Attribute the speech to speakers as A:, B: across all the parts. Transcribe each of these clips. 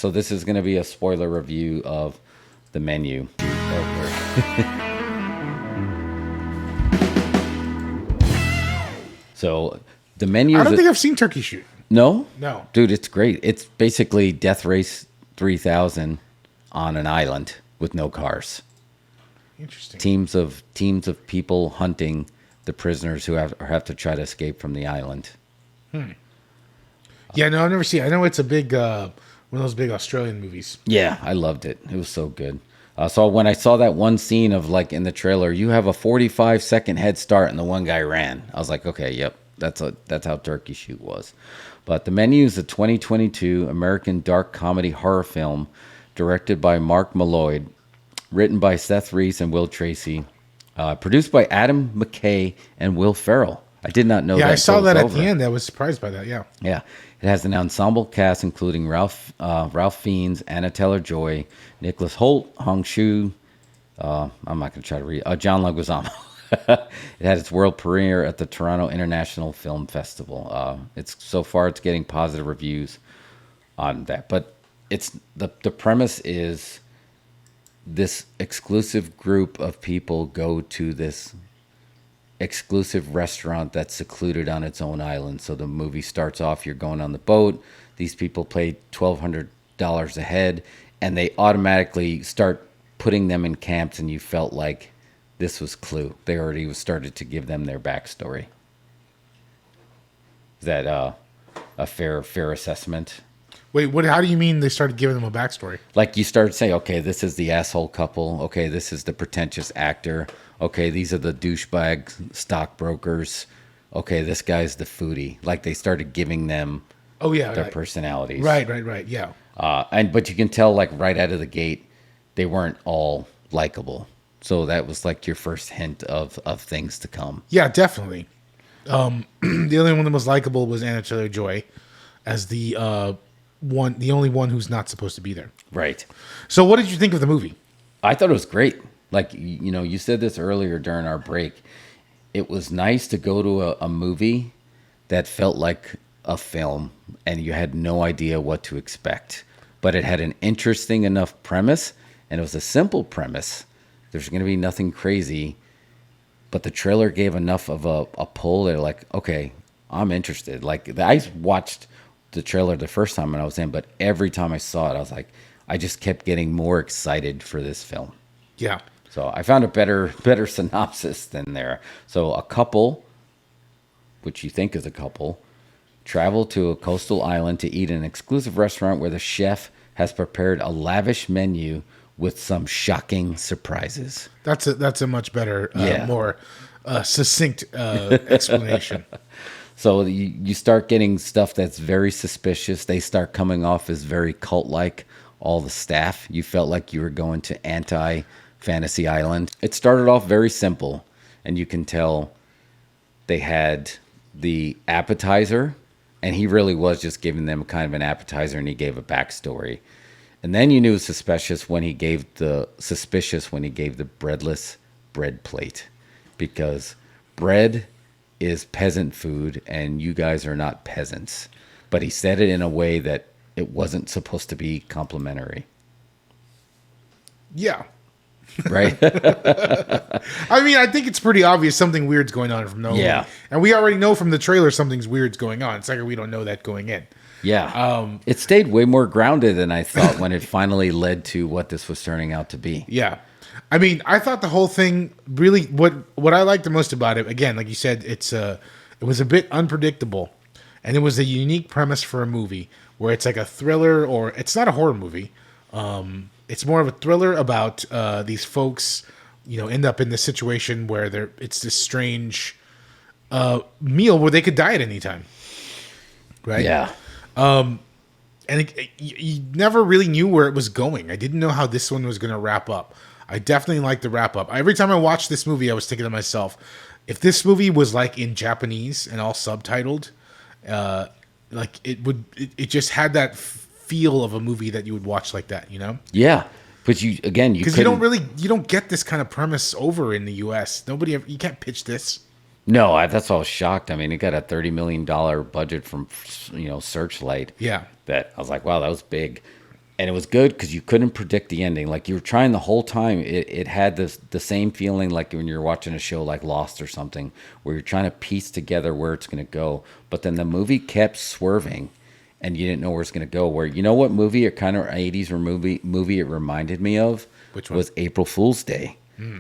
A: so this is going to be a spoiler review of the menu. So the menu.
B: I don't think I've seen Turkey Shoot.
A: No?
B: No.
A: Dude, it's great. It's basically Death Race 3000 on an island with no cars.
B: Interesting.
A: Teams of people hunting the prisoners who have to try to escape from the island.
B: Yeah, no, I've never seen it. I know it's a big, one of those big Australian movies.
A: Yeah, I loved it. It was so good. So when I saw that one scene of like in the trailer, you have a 45-second head start and the one guy ran. I was like, okay, yep, that's how Turkey Shoot was. But The Menu is a 2022 American dark comedy horror film directed by Mark Mylod, written by Seth Reiss and Will Tracy, produced by Adam McKay and Will Ferrell. I did not know that.
B: Yeah, I saw that at
A: over.
B: the end. I was surprised by that, yeah.
A: Yeah. It has an ensemble cast including Ralph Fiennes, Anya Taylor-Joy, Nicholas Hoult, Chau, I'm not going to try to read, John Leguizamo. It had its world premiere at the Toronto International Film Festival. So far it's getting positive reviews on that. But it's the premise is this exclusive group of people go to this exclusive restaurant that's secluded on its own island. So the movie starts off, you're going on the boat. These people pay $1,200 a head, and they automatically start putting them in camps, and you felt like this was Clue. They already started to give them their backstory. Is that a fair assessment?
B: Wait, what? How do you mean they started giving them a backstory?
A: Like you started saying, okay, this is the asshole couple. Okay, this is the pretentious actor. Okay, these are the douchebag stockbrokers. Okay, this guy's the foodie. Like they started giving them their personalities.
B: Right, yeah.
A: But you can tell like right out of the gate, they weren't all likable. So that was like your first hint of things to come.
B: Yeah, definitely. The only one that was likable was Anya Taylor-Joy as the only one who's not supposed to be there.
A: Right.
B: So what did you think of the movie?
A: I thought it was great. Like, you know, you said this earlier during our break. It was nice to go to a movie that felt like a film and you had no idea what to expect. But it had an interesting enough premise, and it was a simple premise. There's going to be nothing crazy. But the trailer gave enough of a pull. They're like, okay, I'm interested. Like, I watched the trailer the first time when I was in, but every time I saw it, I was like, I just kept getting more excited for this film.
B: Yeah.
A: So I found a better synopsis than there. So a couple, which you think is a couple, travel to a coastal island to eat in an exclusive restaurant where the chef has prepared a lavish menu with some shocking surprises.
B: That's a much better, more succinct explanation.
A: So you start getting stuff that's very suspicious. They start coming off as very cult-like. All the staff, you felt like you were going to Fantasy Island. It started off very simple, and you can tell they had the appetizer, and he really was just giving them kind of an appetizer, and he gave a backstory. And then you knew it was suspicious when he gave the breadless bread plate, because bread is peasant food, and you guys are not peasants. But he said it in a way that it wasn't supposed to be complimentary.
B: Yeah.
A: Right?
B: I mean, I think it's pretty obvious something weird's going on from nowhere.
A: Yeah.
B: And we already know from the trailer something's weird's going on. It's like we don't know that going in.
A: Yeah. It stayed way more grounded than I thought when it finally led to what this was turning out to be.
B: Yeah. I mean, I thought the whole thing really, what I liked the most about it, again, like you said, it was a bit unpredictable, and it was a unique premise for a movie where it's like a thriller, or it's not a horror movie. It's more of a thriller about these folks, you know, end up in this situation where it's this strange meal where they could die at any time. Right?
A: Yeah.
B: And you never really knew where it was going. I didn't know how this one was going to wrap up. I definitely liked the wrap up. Every time I watched this movie, I was thinking to myself, if this movie was like in Japanese and all subtitled, like it just had that feel of a movie that you would watch like that, you know?
A: Yeah. But because
B: you don't get this kind of premise over in the US. You can't pitch this.
A: No, that's all shocked. I mean, it got a $30 million budget from, Searchlight.
B: Yeah.
A: That I was like, wow, that was big. and it was good because you couldn't predict the ending. Like you were trying the whole time. It had the same feeling like when you're watching a show like Lost or something, where you're trying to piece together where it's going to go. But then the movie kept swerving, and you didn't know where it's going to go. Where you know what movie it kind of 80s or movie it reminded me of?
B: Which one?
A: Was April Fool's Day.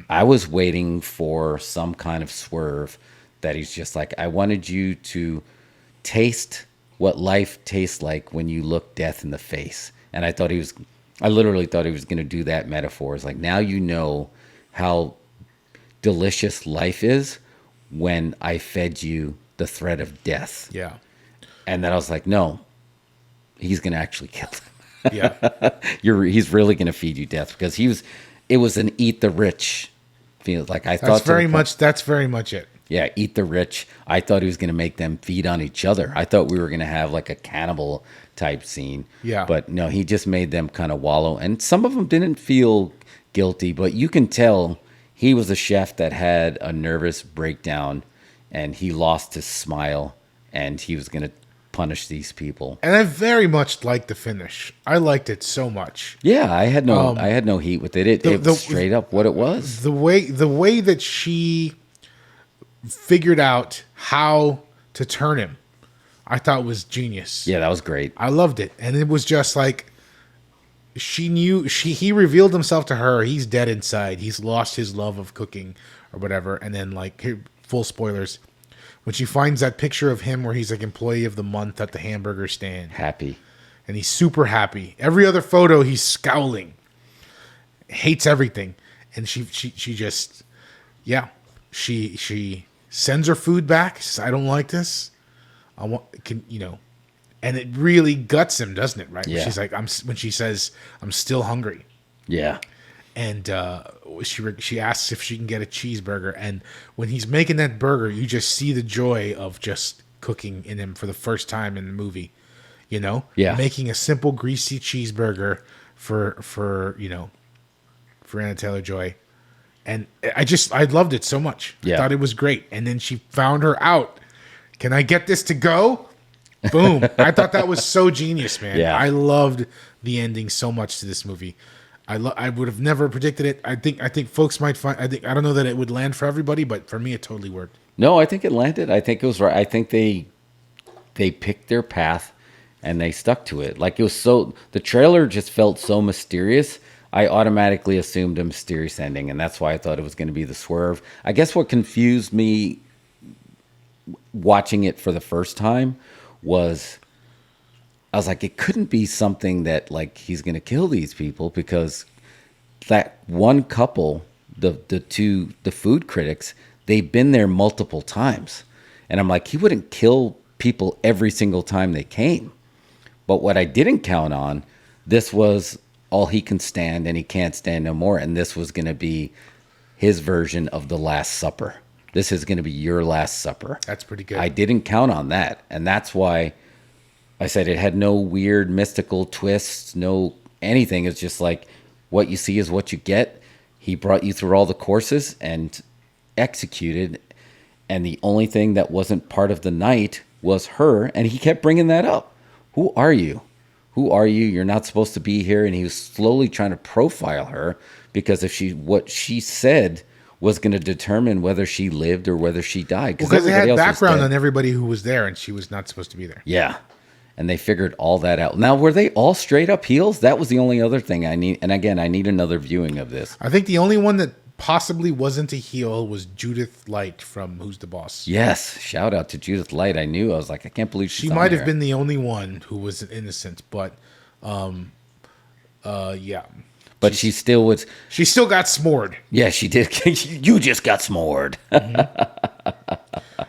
A: I was waiting for some kind of swerve that he's just like, I wanted you to taste what life tastes like when you look death in the face. And I literally thought he was going to do that metaphor. It's like, now you know how delicious life is when I fed you the threat of death.
B: Yeah.
A: And then I was like, no, he's going to actually kill them.
B: Yeah.
A: He's really going to feed you death because it was an eat the rich feel. Like I thought
B: That's very much it.
A: yeah, eat the rich. I thought he was going to make them feed on each other. I thought we were going to have like a cannibal type scene.
B: Yeah.
A: But no, he just made them kind of wallow. And some of them didn't feel guilty, but you can tell he was a chef that had a nervous breakdown and he lost his smile and he was going to punish these people.
B: And I very much liked the finish. I liked it so much.
A: Yeah, I had no heat with it. It was straight up what it was.
B: The way that she figured out how to turn him, I thought was genius.
A: Yeah, that was great.
B: I loved it. And it was just like he revealed himself to her. He's dead inside. He's lost his love of cooking or whatever. And then like full spoilers, when she finds that picture of him where he's like employee of the month at the hamburger stand.
A: Happy.
B: And he's super happy. Every other photo he's scowling. Hates everything. And she just she sends her food back. She says, I don't like this. And it really guts him, doesn't it? Right?
A: Yeah.
B: She's like, when she says, I'm still hungry.
A: Yeah.
B: And she asks if she can get a cheeseburger. And when he's making that burger, you just see the joy of just cooking in him for the first time in the movie. You know?
A: Yeah.
B: Making a simple greasy cheeseburger for Anya Taylor-Joy. And I loved it so much.
A: Yeah.
B: I thought it was great. And then she found her out. Can I get this to go? Boom. I thought that was so genius, man.
A: Yeah.
B: I loved the ending so much to this movie. I would have never predicted it. I think folks might find, I don't know that it would land for everybody, but for me it totally worked.
A: No, I think it landed. I think it was right. I think they picked their path and they stuck to it. Like the trailer just felt so mysterious. I automatically assumed a mysterious ending, and that's why I thought it was going to be the swerve. I guess what confused me watching it for the first time was I was like, it couldn't be something that like he's going to kill these people, because that one couple, the food critics, they've been there multiple times. And I'm like, he wouldn't kill people every single time they came. But what I didn't count on, this was all he can stand and he can't stand no more. And this was going to be his version of the Last Supper. This is going to be your Last Supper.
B: That's pretty good.
A: I didn't count on that. And that's why I said it had no weird mystical twists, no anything. It's just like what you see is what you get. He brought you through all the courses and executed. And the only thing that wasn't part of the night was her. And he kept bringing that up. Who are you? Who are you? You're not supposed to be here. And he was slowly trying to profile her, because what she said was going to determine whether she lived or whether she died.
B: Because they had background on everybody who was there, and she was not supposed to be there.
A: Yeah. And they figured all that out. Now, were they all straight up heels? That was the only other thing I need. And again, I need another viewing of this.
B: I think the only one that possibly wasn't a heel was Judith Light from Who's the Boss.
A: Yes. Shout out to Judith Light. I was like, I can't believe
B: she might have been the only one who was innocent, but yeah.
A: But she still was.
B: She still got s'mored.
A: Yeah, she did. You just got s'mored. Mm-hmm.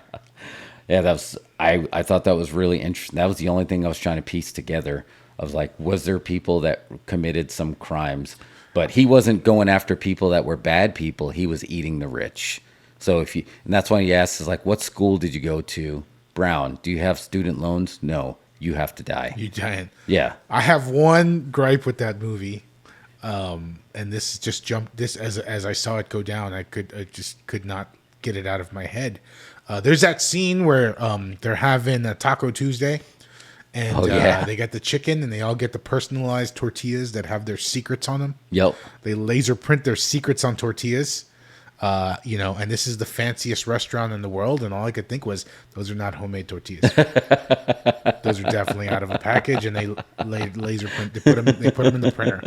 A: Yeah, that was. I thought that was really interesting. That was the only thing I was trying to piece together. I was like, was there people that committed some crimes? But he wasn't going after people that were bad people. He was eating the rich. So and that's why he asks, is like, what school did you go to? Brown. Do you have student loans? No. You have to die.
B: You dying.
A: Yeah.
B: I have one gripe with that movie. And this just jumped. This as I saw it go down, I just could not get it out of my head. There's that scene where they're having a Taco Tuesday, And
A: Oh, yeah.
B: they got the chicken, and they all get the personalized tortillas that have their secrets on them.
A: Yep.
B: They laser print their secrets on tortillas. And this is the fanciest restaurant in the world, and all I could think was, those are not homemade tortillas. Those are definitely out of a package, and they laser print. They put them in the printer.